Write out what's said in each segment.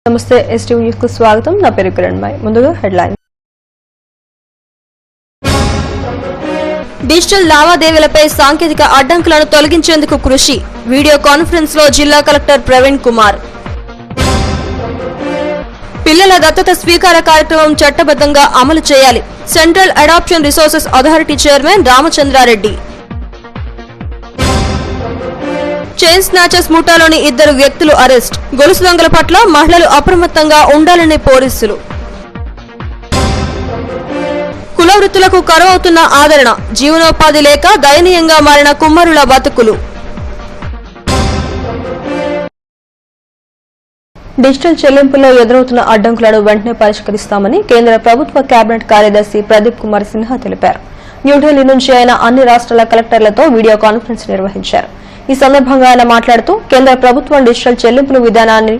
నమస్తే STV news కు స్వాగతం. నా పేరు కిరణ్మయ్. ముందుగా హెడ్లైన్. డిజిటల్ లావాదేవీలపై సాంకేతిక అడ్డంకులను తొలగించేందుకు కృషి. వీడియో కాన్ఫరెన్స్ లో జిల్లా కలెక్టర్ ప్రవీణ్ కుమార్. పిల్లల దత్తత స్వీకార కార్యక్రమం చట్టబద్ధంగా అమలు చేయాలి. Central adoption resources authority chairman Ramachandra Reddy. Chain snatchers ముఠాలోని 2 వ్యక్తులు అరెస్ట్. గొలుసు దొంగల పట్ల మహిళలు అప్రమత్తంగా ఉండాలని పోలీసులు. కుల వృత్తులకు కరువవుతున్న ఆదరణ. జీవనోపాధి లేక దయనీయంగా మారిన కుమ్మరుల బతుకులు. డిజిటల్ చెల్లింపుల్లో ఎదురవుతున్న అడ్డంకులను వెంటనే పరిష్కరిస్తామని కేంద్ర ప్రభుత్వ కేబినెట్ కార్యదర్శి ప్రదీప్ కుమార్ సిన్హా తెలిపారు. న్యూఢిల్లీ నుంచి ఆయన అన్ని రాష్ట్రాల కలెక్టర్లతో వీడియో కాన్ఫరెన్స్ నిర్వహించారు. ఈ సందర్భంగా ఆయన మాట్లాడుతూ కేంద్ర ప్రభుత్వం డిజిటల్ చెల్లింపుల విధానాన్ని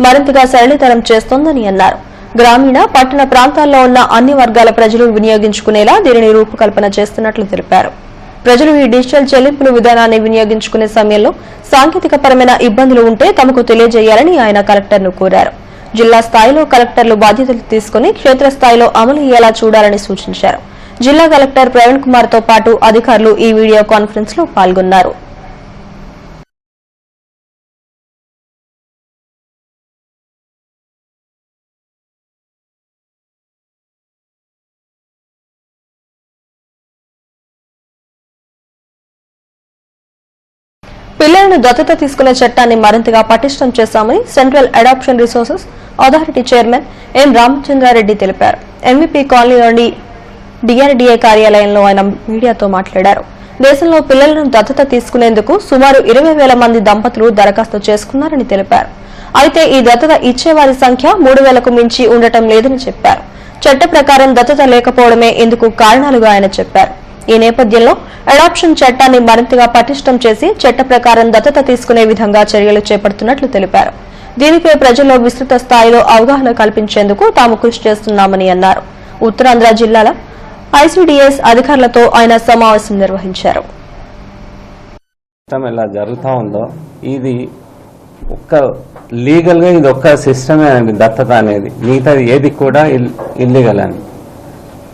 మరింతగా సరళీతరం చేస్తోందని అన్నారు. గ్రామీణ పట్టణ ప్రాంతాల్లో ఉన్న అన్ని వర్గాల ప్రజలు వినియోగించుకునేలా దీనిని రూపకల్పన చేస్తున్నట్లు తెలిపారు. ప్రజలు ఈ డిజిటల్ చెల్లింపుల విధానాన్ని వినియోగించుకునే సమయంలో సాంకేతికపరమైన ఇబ్బందులు ఉంటే తమకు తెలియజేయాలని ఆయన కలెక్టర్ను కోరారు. జిల్లా స్థాయిలో కలెక్టర్లు బాధ్యతలు తీసుకుని క్షేత్రస్థాయిలో అమలు అయ్యేలా చూడాలని సూచించారు. జిల్లా కలెక్టర్ ప్రవీణ్ కుమార్ తో పాటు అధికారులు ఈ వీడియో కాన్ఫరెన్స్ లో పాల్గొన్నారు. పిల్లలను దత్తత తీసుకునే చట్టాన్ని మరింతగా పటిష్టం చేశామని central adoption resources authority chairman M Ramachandra Reddy తెలిపారు. ఎంవీపీ కాలనీలోని డిఆర్డీఏ కార్యాలయంలో ఆయన మీడియాతో మాట్లాడారు. దేశంలో పిల్లలను దత్తత తీసుకునేందుకు సుమారు 20,000 మంది దంపతులు దరఖాస్తు చేసుకున్నారని తెలిపారు. అయితే ఈ దత్తత ఇచ్చేవారి సంఖ్య 3,000కు మించి ఉండటం లేదని చెప్పారు. చట్ట ప్రకారం దత్తత లేకపోవడమే ఇందుకు కారణాలుగా ఆయన చెప్పారు. ఈ నేపథ్యంలో అడాప్షన్ చట్టాన్ని మరింతగా పటిష్టం చేసి చట్ట ప్రకారం దత్తత తీసుకునే విధంగా చర్యలు చేపడుతున్నట్లు తెలిపారు. దీనిపై ప్రజల్లో విస్తృత స్థాయిలో అవగాహన కల్పించేందుకు తాము కృషి చేస్తున్నామని అన్నారు. ఉత్తరాంధ్ర జిల్లాల ఐసీడీఎస్ అధికారులతో ఆయన సమావేశం నిర్వహించారు. ఎలా జరుగుతా ఉందో ఇది ఒక్క లీగల్ గా ఇది ఒక్క సిస్టమే అండి. దత్తత అనేది మిగతాది ఏది కూడా ఇల్లీగల్ అని.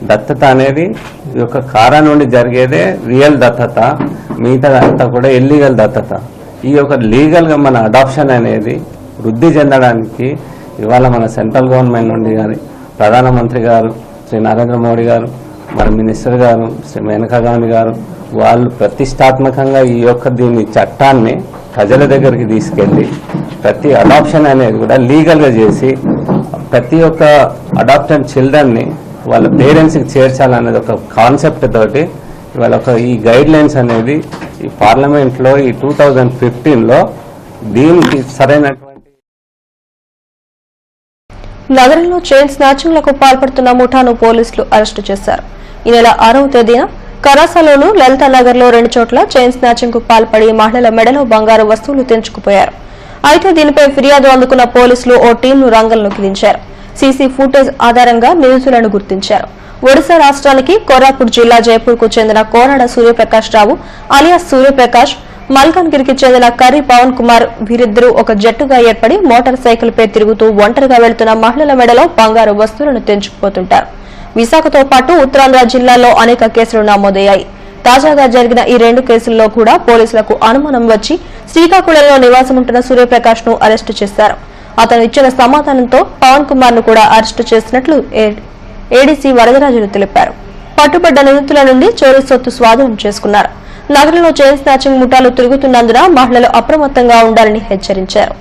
దత్తత అనేది ఈ యొక్క కారా నుండి జరిగేదే రియల్ దత్తత, మిగతాదంతా కూడా ఇల్లీగల్ దత్తత. ఈ యొక్క లీగల్ గా మన అడాప్షన్ అనేది వృద్ధి చెందడానికి ఇవాళ మన సెంట్రల్ గవర్నమెంట్ నుండి కానీ ప్రధానమంత్రి గారు శ్రీ నరేంద్ర మోడీ గారు, మన మినిస్టర్ గారు శ్రీ మేనకా గాంధీ గారు వాళ్ళు ప్రతిష్టాత్మకంగా ఈ యొక్క దీని చట్టాన్ని ప్రజల దగ్గరికి తీసుకెళ్లి ప్రతి అడాప్షన్ అనేది కూడా లీగల్ గా చేసి ప్రతి ఒక్క అడాప్టెడ్ చిల్డ్రన్ ని వాళ్ళ పేరెంట్స్ కి చేర్చాలనేది ఒక కాన్సెప్ట్ తోటి ఇవాళ ఈ గైడ్ లైన్స్ అనేది ఈ పార్లమెంట్ లో ఈ 2015లో దీనికి సరైనటువంటి. నగరంలో చైన్ స్నాచింగ్లకు పాల్పడుతున్న ముఠాను పోలీసులు అరెస్టు చేశారు. ఈ నెల 6వ తేదీన కరాసాలోను లలితానగర్ లో 2 చోట్ల చైన్ స్నాచింగ్ కు పాల్పడి మహిళల మెడలో బంగారు వస్తువులు తెంచుకుపోయారు. అయితే దీనిపై ఫిర్యాదు అందుకున్న పోలీసులు ఓ టీంను రంగంలోకి దించారు. సీసీ ఫుటేజ్ ఆధారంగా నిందితులను గుర్తించారు. ఒడిశా రాష్ట్రానికి కోరాపుట్ జిల్లా జైపూర్ కు చెందిన కోరాడ సూర్యప్రకాష్ రావు అలియాస్ సూర్యప్రకాష్, మల్కాన్గిరికి చెందిన కర్రీ పవన్ కుమార్ వీరిద్దరూ ఒక జట్టుగా ఏర్పడి మోటార్ సైకిల్ పై తిరుగుతూ ఒంటరిగా వెళ్తున్న మహిళల మెడలో బంగారు వస్తువులను తెంచుకుపోతుంటారు. విశాఖతో పాటు ఉత్తరాంధ్ర జిల్లాల్లో అనేక కేసులు నమోదయ్యాయి. తాజాగా జరిగిన ఈ 2 కేసుల్లో కూడా పోలీసులకు అనుమానం వచ్చి శ్రీకాకుళంలో నివాసముంటున్న సూర్యప్రకాష్ ను అరెస్టు చేశారు. అతను ఇచ్చిన సమాధానంతో పవన్ కుమార్ ను కూడా అరెస్టు చేసినట్లు ఏడీసీ వరదరాజులు తెలిపారు. పట్టుబడ్డ నిందితుల నుండి చోరీ సొత్తు స్వాధీనం చేసుకున్నారు. నగరంలో చైన్ స్నాచింగ్ ముఠాలు తిరుగుతున్నందున మహిళలు అప్రమత్తంగా ఉండాలని హెచ్చరించారు.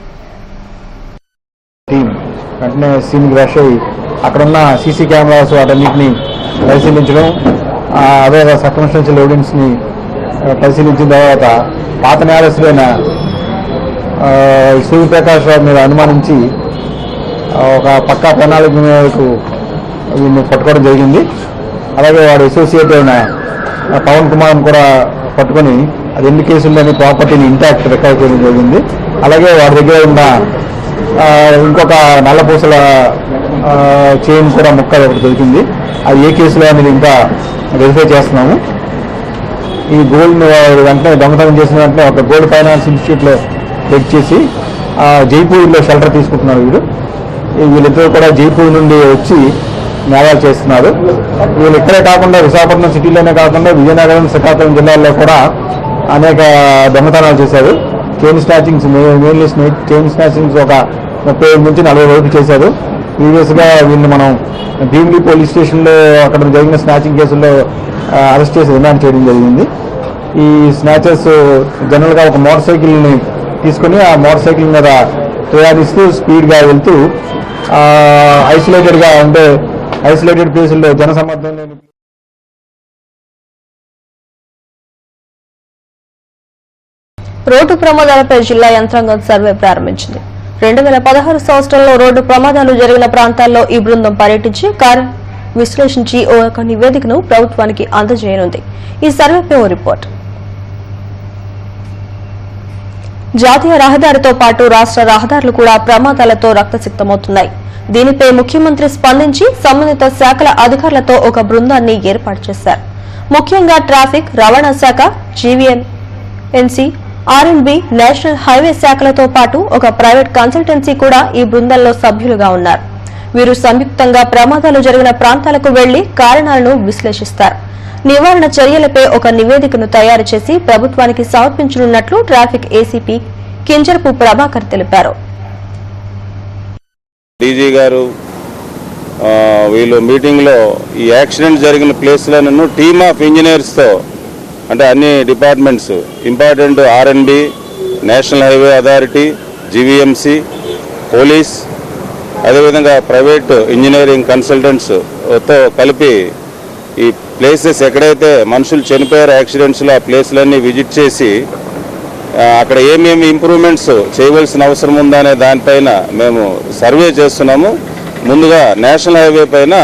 అక్కడున్న సీసీ కెమెరాస్ వాటన్నింటినీ పరిశీలించడం, అదే సర్కమ్స్టెన్షియల్ ఎవిడెన్స్ ని పరిశీలించిన తర్వాత పాత నేరస్తులైన సూర్యప్రకాష్ రావు మీద అనుమానించి ఒక పక్కా ప్రణాళిక మేరకు వీడిని పట్టుకోవడం జరిగింది. అలాగే వాడు అసోసియేట్ అయిన పవన్ కుమార్ కూడా పట్టుకొని అది 2 కేసుల్లోని ప్రాపర్టీని ఇంటాక్ట్ రికవర్ చేయడం జరిగింది. అలాగే వాడి దగ్గర ఉన్న ఇంకొక నల్లపూసల చైన్ కూడా ముక్కలు ఒకటి దొరికింది. అది ఏ కేసులో అనేది ఇంకా వెరిఫై చేస్తున్నాము. ఈ గోల్డ్ వెంటనే దొంగతనం చేసిన వెంటనే ఒక గోల్డ్ ఫైనాన్స్ ఇన్స్టిట్యూట్లో చెక్ చేసి జైపూర్లో షెల్టర్ తీసుకుంటున్నారు వీడు. వీళ్ళిద్దరూ కూడా జైపూర్ నుండి వచ్చి న్యాయాలు చేస్తున్నారు. వీళ్ళు ఇక్కడే కాకుండా విశాఖపట్నం సిటీలోనే కాకుండా విజయనగరం, శ్రీకాకుళం జిల్లాల్లో కూడా అనేక దొంగతనాలు చేశారు. Chain snatchings, mainly chain snatchings ఒక 35 నుంచి 40 వరకు చేశారు. ప్రీవియస్గా వీళ్ళు మనం భీమిలి పోలీస్ స్టేషన్లో అక్కడ జరిగిన స్నాచింగ్ కేసుల్లో అరెస్ట్ చేసి రిమాండ్ చేయడం జరిగింది. ఈ స్నాచర్స్ జనరల్గా ఒక మోటార్ సైకిల్ని తీసుకొని ఆ మోటార్ సైకిల్ మీద ప్రయాణిస్తూ స్పీడ్గా వెళ్తూ ఐసోలేటెడ్ ప్లేసుల్లో జనసమ్మర్దం లేని రోడ్డు ప్రమాదాలపై జిల్లా యంత్రాంగం సర్వే ప్రారంభించింది. 2016 సంవత్సరంలో రోడ్డు ప్రమాదాలు జరిగిన ప్రాంతాల్లో ఈ బృందం పర్యటించి విశ్లేషించి ఒక నివేదికను ప్రభుత్వానికి అందజేయనుంది. ఈ సర్వేపై ఓ రిపోర్ట్. జాతీయ రహదారితో పాటు రాష్ట్ర రహదారులు కూడా ప్రమాదాలతో రక్తసిక్తమవుతున్నాయి. దీనిపై ముఖ్యమంత్రి స్పందించి సంబంధిత శాఖల అధికారులతో ఒక బృందాన్ని ఏర్పాటు చేశారు. ముఖ్యంగా ట్రాఫిక్, రవాణా శాఖ, జీవీఎంసీ, ఆర్ఎండ్బి, నేషనల్ హైవే శాఖలతో పాటు ఒక ప్రైవేట్ కన్సల్టెన్సీ కూడా ఈ బృందంలో సభ్యులుగా ఉన్నారు. వీరు సంయుక్తంగా ప్రమాదాలు జరిగిన ప్రాంతాలకు వెళ్లి కారణాలను విశ్లేషిస్తారు. నివారణ చర్యలపై ఒక నివేదికను తయారు చేసి ప్రభుత్వానికి సమర్పించనున్నట్లు ట్రాఫిక్ ఏసీపీ కింజరపు ప్రభాకర్ తెలిపారు. డీజీ గారు వీళ్ళు మీటింగ్లో ఈ యాక్సిడెంట్ జరిగిన ప్లేస్లను టీమ్ ఆఫ్ ఇంజనీర్స్తో, అంటే అన్ని departments, important R N B, national highway authority, GVMC, police, అదేవిధంగా ప్రైవేట్ ఇంజనీరింగ్ కన్సల్టెంట్స్తో కలిపి ఈ ప్లేసెస్ ఎక్కడైతే మనుషులు చనిపోయారు యాక్సిడెంట్స్లో ఆ ప్లేస్లన్నీ విజిట్ చేసి అక్కడ ఏమేమి ఇంప్రూవ్మెంట్స్ చేయవలసిన అవసరం ఉందనే దానిపైన మేము సర్వే చేస్తున్నాము. ముందుగా నేషనల్ హైవే పైన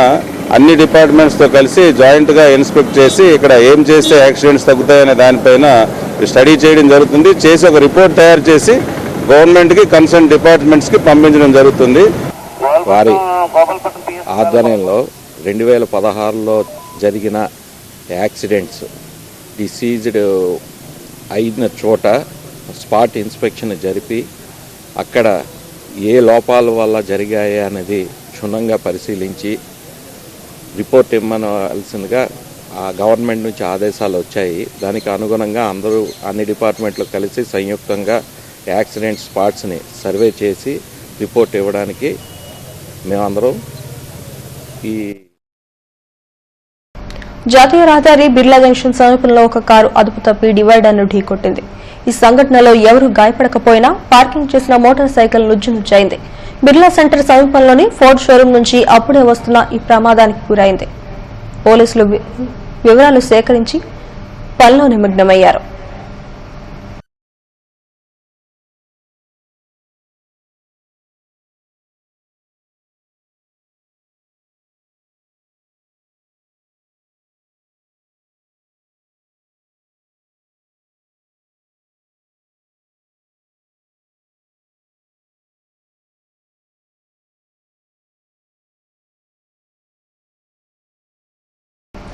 అన్ని డిపార్ట్మెంట్స్తో కలిసి జాయింట్గా ఇన్స్పెక్ట్ చేసి ఇక్కడ ఏం చేస్తే యాక్సిడెంట్స్ తగ్గుతాయనే దానిపైన స్టడీ చేయడం జరుగుతుంది. చేసి ఒక రిపోర్ట్ తయారు చేసి గవర్నమెంట్కి, కన్సర్న్ డిపార్ట్మెంట్స్కి పంపించడం జరుగుతుంది. వారి ఆధ్వర్యంలో 2016లో జరిగిన యాక్సిడెంట్స్ డిసీజ్డ్ అయిన చోట స్పాట్ ఇన్స్పెక్షన్ జరిపి అక్కడ ఏ లోపాల వల్ల జరిగాయి అనేది క్షుణ్ణంగా పరిశీలించి రిపోర్ట్ ఇవ్వవలసిందిగా ఆ గవర్నమెంట్ నుంచి ఆదేశాలు వచ్చాయి. దానికి అనుగుణంగా అన్ని డిపార్ట్మెంట్లు కలిసి సంయుక్తంగా యాక్సిడెంట్ స్పాట్స్ని సర్వే చేసి రిపోర్ట్ ఇవ్వడానికి మేమందరం ఈ జాతీయ రహదారి బిర్లా జంక్షన్ సమీపంలో ఒక కారు అదుపు తప్పి డివైడర్ను ఢీకొట్టింది. ఈ సంఘటనలో ఎవరూ గాయపడకపోయినా పార్కింగ్ చేసిన మోటార్ సైకిల్ నుజ్జునుజ్జైంది. బిర్లా సెంటర్ సమీపంలోని ఫోర్డ్ షోరూం నుంచి అప్పుడే వస్తున్న ఈ ప్రమాదానికి గురైంది. పోలీసులు వివరాలు సేకరించి పనిలో నిమగ్నమయ్యారు.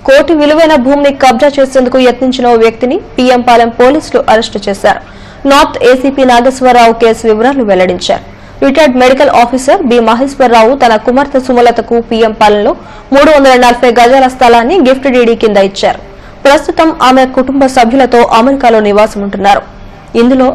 కోటి విలువైన భూమిని కబ్జా చేసేందుకు యత్నించిన ఓ వ్యక్తిని పిఎంపాలెం పోలీసులు అరెస్టు చేశారు. నార్త్ ఏసీపీ నాగేశ్వరరావు కేసు వివరాలు వెల్లడించారు. Retired medical officer B Maheswara Rao తన కుమార్తె సుమలతకు పిఎంపాలెంలో 340 గజాల స్థలాన్ని గిఫ్ట్ డీడీ కింద ఇచ్చారు. ప్రస్తుతం ఆమె కుటుంబ సభ్యులతో అమెరికాలో నివాసముంటున్నారు. ఇందులో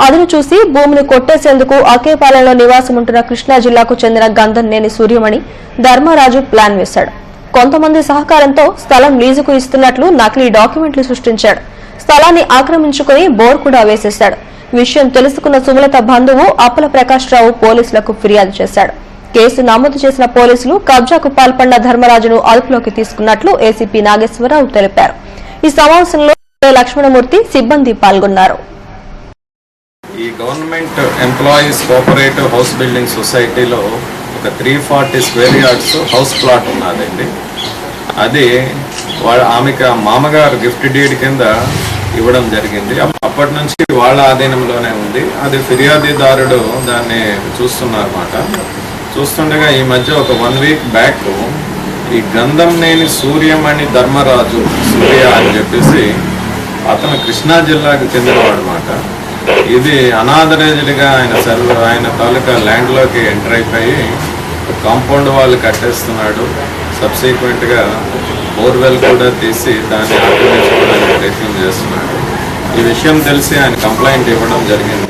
అదును చూసి భూమిని కొట్టేసేందుకు అకేపాలెంలో నివాసముంటున్న కృష్ణా జిల్లాకు చెందిన గంధంనేని సూర్యమణి ధర్మరాజు ప్లాన్ వేశాడు. కొంతమంది సహకారంతో స్థలం లీజుకు ఇస్తున్నట్లు నకిలీ డాక్యుమెంట్లు సృష్టించాడు. స్థలాన్ని ఆక్రమించుకుని బోర్ కూడా వేసేశాడు. విషయం తెలుసుకున్న సుమలత బంధువు అప్పల ప్రకాష్ రావు పోలీసులకు ఫిర్యాదు చేశాడు. కేసు నమోదు చేసిన పోలీసులు కబ్జాకు పాల్పడిన ధర్మరాజును అదుపులోకి తీసుకున్నట్లు ఏసీపీ నాగేశ్వరరావు తెలిపారు. ఈ సమావేశంలో లక్ష్మణమూర్తి, సిబ్బంది పాల్గొన్నారు. ఈ government employees cooperative house building సొసైటీలో ఒక 340 స్క్వేర్ యార్డ్స్ హౌస్ ప్లాట్ ఉన్నదండి. అది ఆమెకి మామగారు గిఫ్ట్ డీడ్ కింద ఇవ్వడం జరిగింది. అప్పటి నుంచి వాళ్ళ ఆధీనంలోనే ఉంది. అది ఫిర్యాదుదారుడు దాన్ని చూస్తున్నారన్నమాట. చూస్తుండగా ఈ మధ్య ఒక 1 వీక్ బ్యాక్ ఈ గంధంనేని సూర్యమణి ధర్మరాజు సూర్య అని చెప్పేసి అతను కృష్ణా జిల్లాకు చెందినవాడు అన్నమాట. ఇది అనాథరైజ్డ్గా ఆయన తాలూకా ల్యాండ్లోకి ఎంటర్ అయిపోయి కాంపౌండ్ వాళ్ళు కట్టేస్తున్నాడు. సబ్సిక్వెంట్గా బోర్వెల్ కూడా తీసి దాన్ని ఆక్రమించుకోవడానికి ప్రయత్నం చేస్తున్నాడు. ఈ విషయం తెలిసి ఆయన కంప్లైంట్ ఇవ్వడం జరిగింది.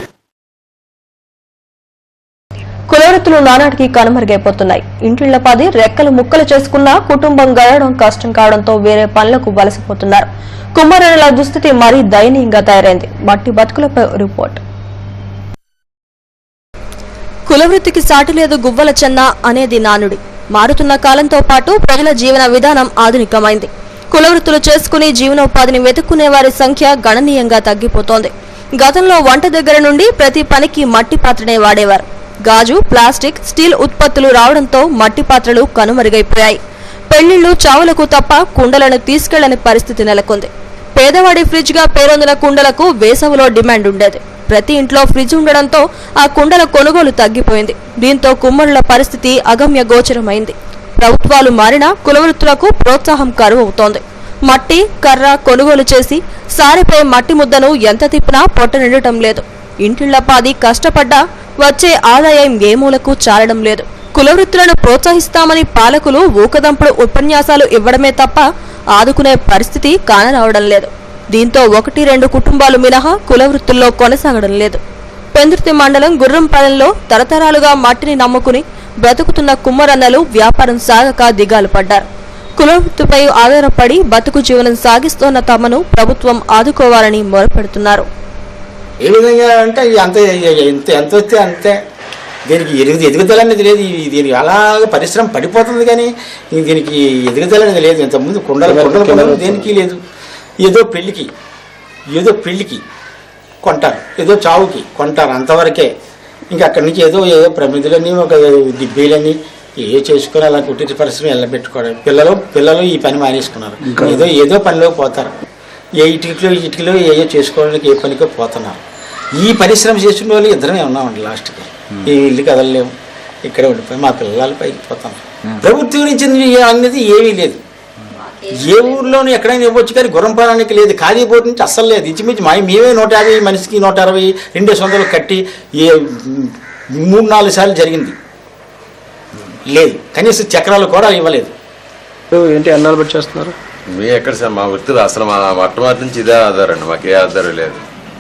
కులవృత్తులు నానాటికి కనుమరుగైపోతున్నాయి. ఇంటిళ్లపాది రెక్కలు ముక్కలు చేసుకున్నా కుటుంబం గడవడం కష్టం కావడంతో వేరే పనులకు వలసిపోతున్నారు. కుమ్మరుల దుస్థితి మరీ దయనీయంగా తయారైంది. మట్టి బతుకులపై రిపోర్ట్. కులవృత్తికి సాటి లేదు గువ్వల చెన్న అనేది నానుడి. మారుతున్న కాలంతో పాటు ప్రజల జీవన విధానం ఆధునికమైంది. కులవృత్తులు చేసుకుని జీవనోపాధిని వెతుక్కునే వారి సంఖ్య గణనీయంగా తగ్గిపోతోంది. గతంలో వంట దగ్గర నుండి ప్రతి పనికి మట్టి పాత్రనే వాడేవారు. గాజు, ప్లాస్టిక్, స్టీల్ ఉత్పత్తులు రావడంతో మట్టి పాత్రలు కనుమరుగైపోయాయి. పెళ్లిళ్లు, చావులకు తప్ప కుండలను తీసుకెళ్లని పరిస్థితి నెలకొంది. పేదవాడి ఫ్రిడ్జ్ గా పేరొందిన కుండలకు వేసవిలో డిమాండ్ ఉండేది. ప్రతి ఇంట్లో ఫ్రిడ్జ్ ఉండడంతో ఆ కుండల కొనుగోలు తగ్గిపోయింది. దీంతో కుమ్మరుల పరిస్థితి అగమ్య గోచరమైంది. ప్రభుత్వాలు మారినా కులవృత్తులకు ప్రోత్సాహం కరువు అవుతోంది. మట్టి, కర్ర కొనుగోలు చేసి సారెపై మట్టి ముద్దను ఎంత తిప్పినా పొట్ట నిండటం లేదు. ఇంటిళ్లపాది కష్టపడ్డా వచ్చే ఆదాయం ఏ మూలకు చాలడం లేదు. కులవృత్తులను ప్రోత్సహిస్తామని పాలకులు ఊకదంపుడు ఉపన్యాసాలు ఇవ్వడమే తప్ప ఆదుకునే పరిస్థితి కానరావడం లేదు. దీంతో 1-2 కుటుంబాలు మినహా కులవృత్తుల్లో కొనసాగడం లేదు. పెందుర్తి మండలం గుర్రంపాలెంలో తరతరాలుగా మట్టిని నమ్ముకుని బ్రతుకుతున్న కుమ్మరన్నలు వ్యాపారం సాగక దిగాలు పడ్డారు. కులవృత్తిపై ఆధారపడి బతుకు జీవనం సాగిస్తోన్న తమను ప్రభుత్వం ఆదుకోవాలని మొరపెడుతున్నారు. ఏ విధంగా అంటే ఎంత వస్తే అంతే. దీనికి ఎదుగుదల అనేది లేదు. దీనికి అలాగే పరిశ్రమ పడిపోతుంది కానీ దీనికి ఎదుగుదల అనేది లేదు. ఇంతకుముందు కుండలు దేనికి లేదు. ఏదో పెళ్ళికి కొంటారు, ఏదో చావుకి కొంటారు, అంతవరకే. ఇంకా అక్కడి నుంచి ఏదో ప్రమిదులని ఒక దిబ్బీలని చేసుకుని అలా కుటీర పరిశ్రమ వెళ్ళబెట్టుకోవడం. పిల్లలు ఈ పని మానేసుకున్నారు. ఏదో పనిలోకి పోతారు. ఏ ఇటుకలో ఏదో చేసుకోవడానికి ఏ పనికో పోతున్నారు. ఈ పరిశ్రమ చేసిన వాళ్ళు ఇద్దరమే ఉన్నామండి. లాస్ట్కి ఈ ఇల్లు కదలలేము, ఇక్కడే ఉండిపోయి మా పిల్లల పైకి పోతాం. ప్రభుత్వం నుంచి అనేది ఏమీ లేదు. ఏ ఊర్లోనూ ఎక్కడైనా ఇవ్వచ్చు కానీ గుర్రంపాలెంకి లేదు. ఖాళీపోటు నుంచి అస్సలు లేదు. ఇంచుమించు మేమే 150 మనిషికి 160 200 కట్టి 3-4 సార్లు జరిగింది. లేదు, కనీసం చక్రాలు కూడా ఇవ్వలేదు. ఏంటి అన్నాలు పెట్టి చేస్తున్నారు? మేము ఎక్కడ సార్ మా వృత్తిలో అసలు మా మొట్టమొదటి నుంచి ఇదే ఆధారం అండి. మాకే ఆధారం లేదు.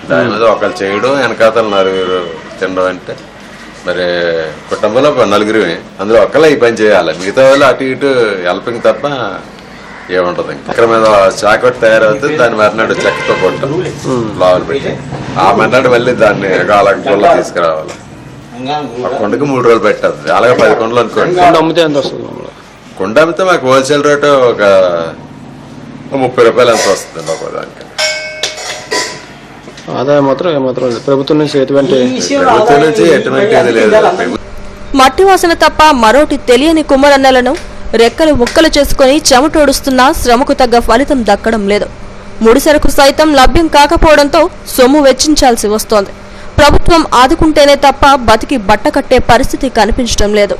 దాని మీద ఒకళ్ళు చేయడం, వెనకాతలు 4 తినడం. అంటే మరి కుటుంబంలో 4 అందులో ఒక్కళ్ళే ఈ పని చేయాలి. మిగతా వాళ్ళు అటు ఇటు హెల్పింగ్ తప్ప ఏముంటది. అక్కడ మీద చాకొట్టి తయారవుతుంది. దాన్ని మర్నాడు చెక్కతో కొట్టడం లోపల పెట్టి ఆ మర్నాడు మళ్ళీ దాన్ని గాలకు పుల్ల తీసుకురావాలి. ఆ కుండకు 3 రోజులు పెట్టద్దు. అలాగే 10 కుండలు అనుకోండి. కుండ అమ్మితే మాకు హోల్సేల్ రేటు ఒక 30 రూపాయలు ఎంత వస్తుంది ఒక దానికి. ఆదాయం మాత్రం ప్రభుత్వం నుంచి ఎటువంటి లేదు. మట్టి వాసన తప్ప మరోటి తెలియని కుమ్మరన్నలను రెక్కలు ముక్కలు చేసుకుని చెమటోడుస్తున్నా శ్రమకు తగ్గ ఫలితం దక్కడం లేదు. ముడిసరకు సైతం లభ్యం కాకపోవడంతో సొమ్ము వెచ్చించాల్సి వస్తోంది. ప్రభుత్వం ఆదుకుంటేనే తప్ప బతికి బట్ట కట్టే పరిస్థితి కనిపించడం లేదు.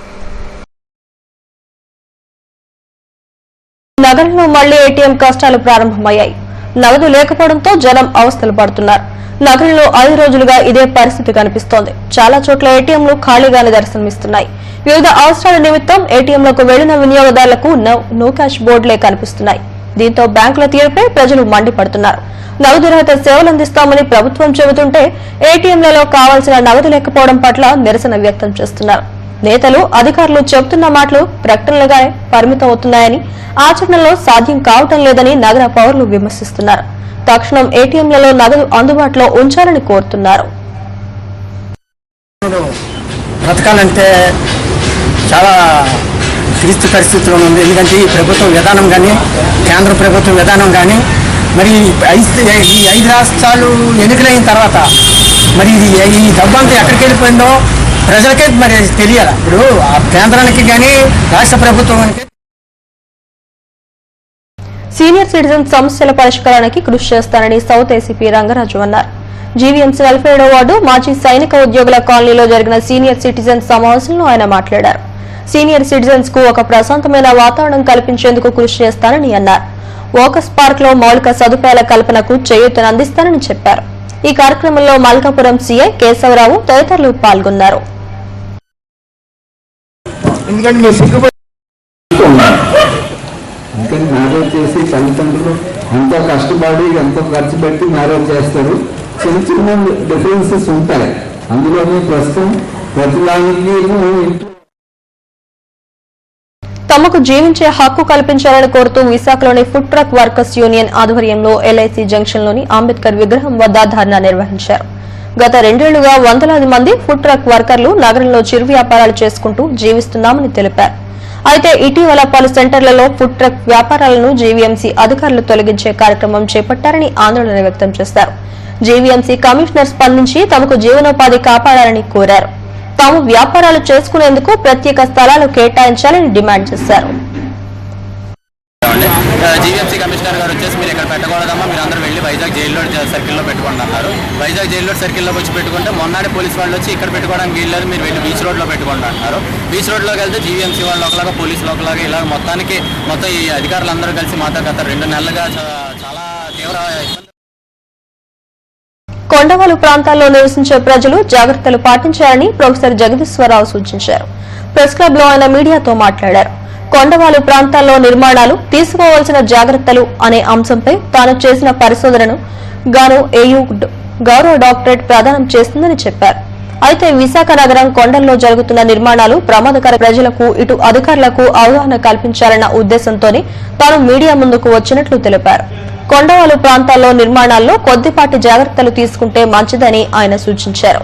నగరంలో మళ్లీ ఏటీఎం కష్టాలు ప్రారంభమయ్యాయి. నగదు లేకపోవడంతో జనం అవస్థలు పడుతున్నారు. నగరంలో 5 రోజులుగా ఇదే పరిస్థితి కనిపిస్తోంది. చాలా చోట్ల ఏటీఎంలు ఖాళీగానే దర్శనమిస్తున్నాయి. వివిధ అవసరాల నిమిత్తం ఏటీఎంలకు వెళ్లిన వినియోగదారులకు నో క్యాష్ బోర్డులే కనిపిస్తున్నాయి. దీంతో బ్యాంకుల తీరుపై ప్రజలు మండిపడుతున్నారు. నగదు రహిత సేవలు అందిస్తామని ప్రభుత్వం చెబుతుంటే ఏటీఎంలలో కావాల్సిన నగదు లేకపోవడం పట్ల నిరసన వ్యక్తం చేస్తున్నారు. నేతలు, అధికారులు చెబుతున్న మాటలు ప్రకటనలుగా పరిమితమవుతున్నాయని, ఆచరణలో సాధ్యం కావటం లేదని నగర పౌరులు విమర్శిస్తున్నారు. తక్షణం ఏటీఎంలలో నగదు అందుబాటులో ఉంచాలని కోరుతున్నారు. బ్రతకాలంటే చాలా క్లిష్ట పరిస్థితిలో ఉంది. ఎందుకంటే ఈ ప్రభుత్వం విధానం కానీ, కేంద్ర ప్రభుత్వం విధానం కానీ, మరి ఈ 5 రాష్ట్రాలు ఎన్నికలైన తర్వాత మరి ఈ డబ్బంతా ఎక్కడికి వెళ్ళిపోయిందో ప్రజలకే మరి తెలియాలి. ఇప్పుడు కేంద్రానికి కానీ రాష్ట్ర ప్రభుత్వానికి. సీనియర్ సిటిజన్ సమస్యల పరిష్కారానికి కృషి చేస్తానని సౌత్ ఏసీపీ రంగరాజు అన్నారు. జీవీఎంసీ 47వ వార్డు మాజీ సైనిక ఉద్యోగుల కాలనీలో జరిగిన సీనియర్ సిటిజన్ సమావేశంలో ఆయన మాట్లాడారు. సీనియర్ సిటిజన్స్ కు ఒక ప్రశాంతమైన వాతావరణం కల్పించేందుకు కృషి చేస్తానని అన్నారు. వాకర్స్ పార్క్ లో మౌలిక సదుపాయాల కల్పనకు చేయూతను అందిస్తానని చెప్పారు. ఈ కార్యక్రమంలో మల్కాపురం సీఐ కేశవరావు తదితరులు పాల్గొన్నారు. మ్యారేజ్ చేసి తల్లిదండ్రులు ఎంతో కష్టపడి ఎంతో ఖర్చు పెట్టి మ్యారేజ్ చేస్తారు. చిన్న చిన్న డిఫరెన్సెస్ ఉంటాయి. అందులోనే ప్రస్తుతం ప్రతిదానికి తమకు జీవించే హక్కు కల్పించాలని కోరుతూ విశాఖలోని ఫుడ్ ట్రక్ వర్కర్స్ యూనియన్ ఆధ్వర్యంలో ఎల్ఐసి జంక్షన్లోని అంబేద్కర్ విగ్రహం వద్ద ధర్నా నిర్వహించారు. గత 2 ఏళ్లుగా వందలాది మంది ఫుడ్ ట్రక్ వర్కర్లు నగరంలో చిరు వ్యాపారాలు చేసుకుంటూ జీవిస్తున్నామని తెలిపారు. అయితే ఇటీవల పలు సెంటర్లలో ఫుడ్ ట్రక్ వ్యాపారాలను జీవీఎంసీ అధికారులు తొలగించే కార్యక్రమం చేపట్టారని ఆందోళన వ్యక్తం చేశారు. జీవీఎంసీ కమిషనర్ స్పందించి తమకు జీవనోపాధి కాపాడాలని కోరారు. తాము వ్యాపారాలు చేసుకునేందుకు ప్రత్యేక స్థలాలు కేటాయించాలని డిమాండ్ చేశారు. జీవీఎంసీ కమిషనర్ గారు వచ్చేసి మీరు ఇక్కడ పెట్టకూడదమ్మా, మీరు అందరూ వెళ్ళి వైజాగ్ జైల్లో సర్కిల్లో పెట్టుకోండి అన్నారు. వైజాగ్ జైల్లో సర్కిల్లోకి వచ్చి పెట్టుకుంటే మొన్నటి పోలీస్ వాళ్ళు వచ్చి ఇక్కడ పెట్టుకోవడానికి వీల్లేదు, మీరు వెళ్ళి బీచ్ రోడ్లో పెట్టుకోండి అంటున్నారు. బీచ్ రోడ్లోకి వెళ్తే జీవీఎంసీ వాళ్ళు ఒకలాగా పోలీసులు ఒకలాగా ఇలా మొత్తం ఈ అధికారులు అందరూ కలిసి మాతో గత 2 నెలలుగా చాలా తీవ్ర కొండవాలు ప్రాంతాల్లో నివసించే ప్రజలు జాగ్రత్తలు పాటించాలని ప్రొఫెసర్ జగదీశ్వరరావు సూచించారు. ప్రెస్ క్లబ్ లో ఆయన మీడియాతో మాట్లాడారు. కొండవాలు ప్రాంతాల్లో నిర్మాణాలు తీసుకోవాల్సిన జాగ్రత్తలు అనే అంశంపై తాను చేసిన పరిశోధనను గాను ఏయూ గౌరవ డాక్టరేట్ ప్రదానం చేస్తుందని చెప్పారు. అయితే విశాఖ నగరం కొండల్లో జరుగుతున్న నిర్మాణాలు ప్రమాదకర, ప్రజలకు ఇటు అధికారులకు అవగాహన కల్పించాలన్న ఉద్దేశంతోనే తాను మీడియా ముందుకు వచ్చినట్లు తెలిపారు. కొండవాలు ప్రాంతాల్లో నిర్మాణాల్లో కొద్దిపాటి జాగ్రత్తలు తీసుకుంటే మంచిదని ఆయన సూచించారు.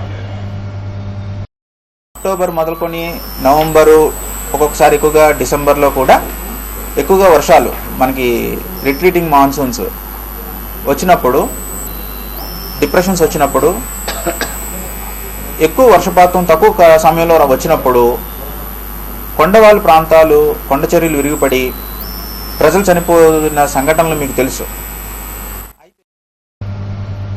అక్టోబర్ మొదలుకొని నవంబరు, ఒక్కొక్కసారి ఎక్కువగా డిసెంబర్లో కూడా ఎక్కువగా వర్షాలు, మనకి రిట్రీటింగ్ మాన్సూన్స్ వచ్చినప్పుడు, డిప్రెషన్స్ వచ్చినప్పుడు, ఎక్కువ వర్షపాతం తక్కువ సమయంలో వచ్చినప్పుడు కొండవాళ్ళు ప్రాంతాలు, కొండ చర్యలు విరిగిపడి ప్రజలు చనిపోయిన సంఘటనలు మీకు తెలుసు.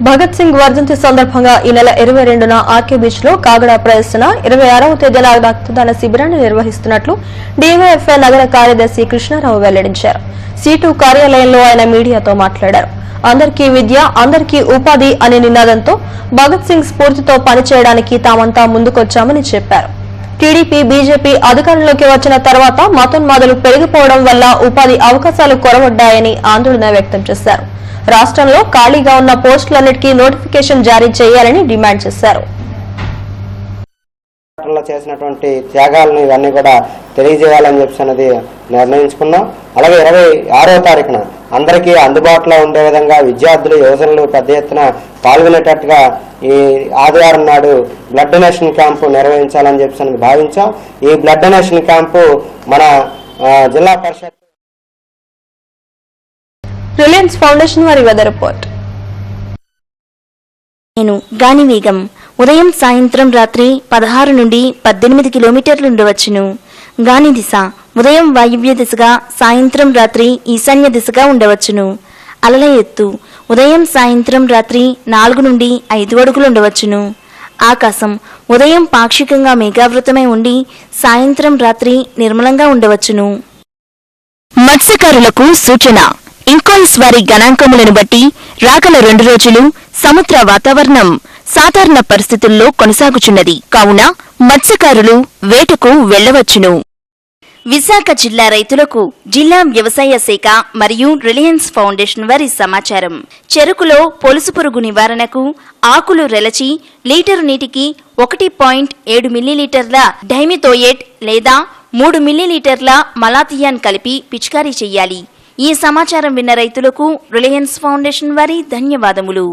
భగత్ సింగ్ వర్ధంతి సందర్భంగా ఈ నెల 22న ఆర్కే బీచ్ లో కాగడా ప్రదర్శన, 26వ తేదీన రక్తదాన శిబిరాన్ని నిర్వహిస్తున్నట్లు డీవైఎఫ్ఐ నగర కార్యదర్శి కృష్ణారావు వెల్లడించారు. C2 కార్యాలయంలో ఆయన మీడియాతో మాట్లాడారు. అందరికీ విద్య, అందరికీ ఉపాధి అనే నినాదంతో భగత్ సింగ్ స్ఫూర్తితో పనిచేయడానికి తామంతా ముందుకొచ్చామని చెప్పారు. టీడీపీ, బీజేపీ అధికారంలోకి వచ్చిన తర్వాత మతోన్మాదులు పెరిగిపోవడం వల్ల ఉపాధి అవకాశాలు కొరవడ్డాయని ఆందోళన వ్యక్తం చేశారు. రాష్ట్రంలో ఖాళీగా ఉన్న పోస్టులన్నిటికీ నోటిఫికేషన్ జారీ చేయాలని డిమాండ్ చేశారు. చేసినటువంటి త్యాగాలను ఇవన్నీ కూడా తెలియజేయాలని చెప్పి అన్నది నిర్ణయించుకున్నాం. అలాగే 26వ తారీఖున అందరికీ అందుబాటులో ఉండే విధంగా విద్యార్థులు, యువజనులు పెద్ద ఎత్తున పాల్గొనేటట్టుగా ఈ ఆదివారం నాడు బ్లడ్ డొనేషన్ క్యాంపు నిర్వహించాలని చెప్పి భావించాం. ఈ బ్లడ్ డొనేషన్ క్యాంపు మన జిల్లా పరిషత్ రిలయన్స్ ఫౌండేషన్ వారి వెదర్ రిపోర్ట్. నేను గాని వేగం ఉదయం సాయంత్రం రాత్రి 16 నుండి 18 కిలోమీటర్లు ఉండవచ్చును. గాని దిశ ఉదయం వాయువ్య దిశగా, సాయంత్రం రాత్రి ఈశాన్య దిశగా ఉండవచ్చును. అలల ఎత్తు ఉదయం సాయంత్రం రాత్రి 4 నుండి 5 అడుగులు ఉండవచ్చును. ఆకాశం ఉదయం పాక్షికంగా మేఘావృతమై ఉండి సాయంత్రం రాత్రి నిర్మలంగా ఉండవచ్చును. మత్స్యకారులకు సూచన. ఇంకాయిస్ వారి గణాంకములను బట్టి రాగల 2 రోజులు సముద్ర వాతావరణం సాధారణ పరిస్థితుల్లో కొనసాగుచున్నది కావున మత్స్యకారులు వేటకు వెళ్లవచ్చును. విశాఖ జిల్లా రైతులకు జిల్లా వ్యవసాయ శాఖ మరియు రిలయన్స్ ఫౌండేషన్ వారి సమాచారం. చెరుకులో పొలుసు పురుగు నివారణకు ఆకులు రెలచి లీటరు నీటికి 1.7 మిల్లీలీటర్ల డైమిథోయేట్ లేదా 3 మిల్లీలీటర్ల మలాథియాన్ కలిపి పిచికారీ చేయాలి. ఈ సమాచారం విన్న రైతులకు రిలయన్స్ ఫౌండేషన్ వారి ధన్యవాదములు.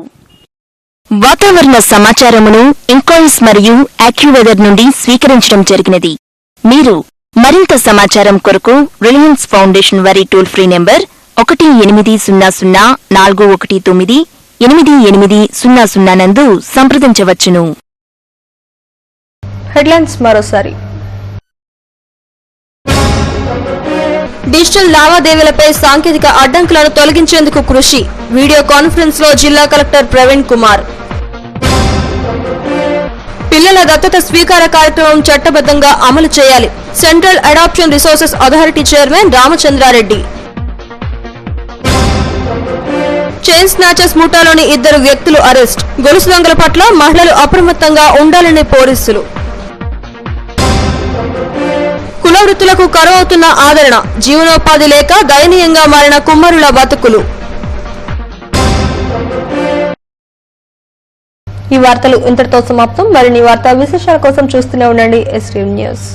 వాతావరణ సమాచారమును ఇంకాయిస్ మరియు యాక్యువెదర్ నుండి స్వీకరించడం జరిగినది. మీరు మరింత సమాచారం కొరకు రిలయన్స్ ఫౌండేషన్ వారి టోల్ ఫ్రీ నెంబర్ 1800-419-8800 నందు సంప్రదించవచ్చును. హెడ్లైన్స్ మరోసారి. డిజిటల్ లావాదేవీలపై సాంకేతిక అడ్డంకులను తొలగించేందుకు కృషి. వీడియో కాన్ఫరెన్స్ లో జిల్లా కలెక్టర్ ప్రవీణ్ కుమార్. పిల్లల దత్తత స్వీకార కార్యక్రమం చట్టబద్ధంగా అమలు చేయాలి. Central adoption resources authority chairman Ramachandra Reddy. Chain snatchers ముఠాలోని 2 వ్యక్తులు అరెస్ట్. గొలుసు దొంగల పట్ల మహిళలు అప్రమత్తంగా ఉండాలని పోలీసులు. కుల వృత్తులకు కరువవుతున్న ఆదరణ, జీవనోపాధి లేక దయనీయంగా మారిన కుమ్మరుల బతుకులు. ఈ వార్తలు ఇంతటితో సమాప్తం. మరిన్ని వార్తా విశేషాల కోసం చూస్తూనే ఉండండి STM న్యూస్.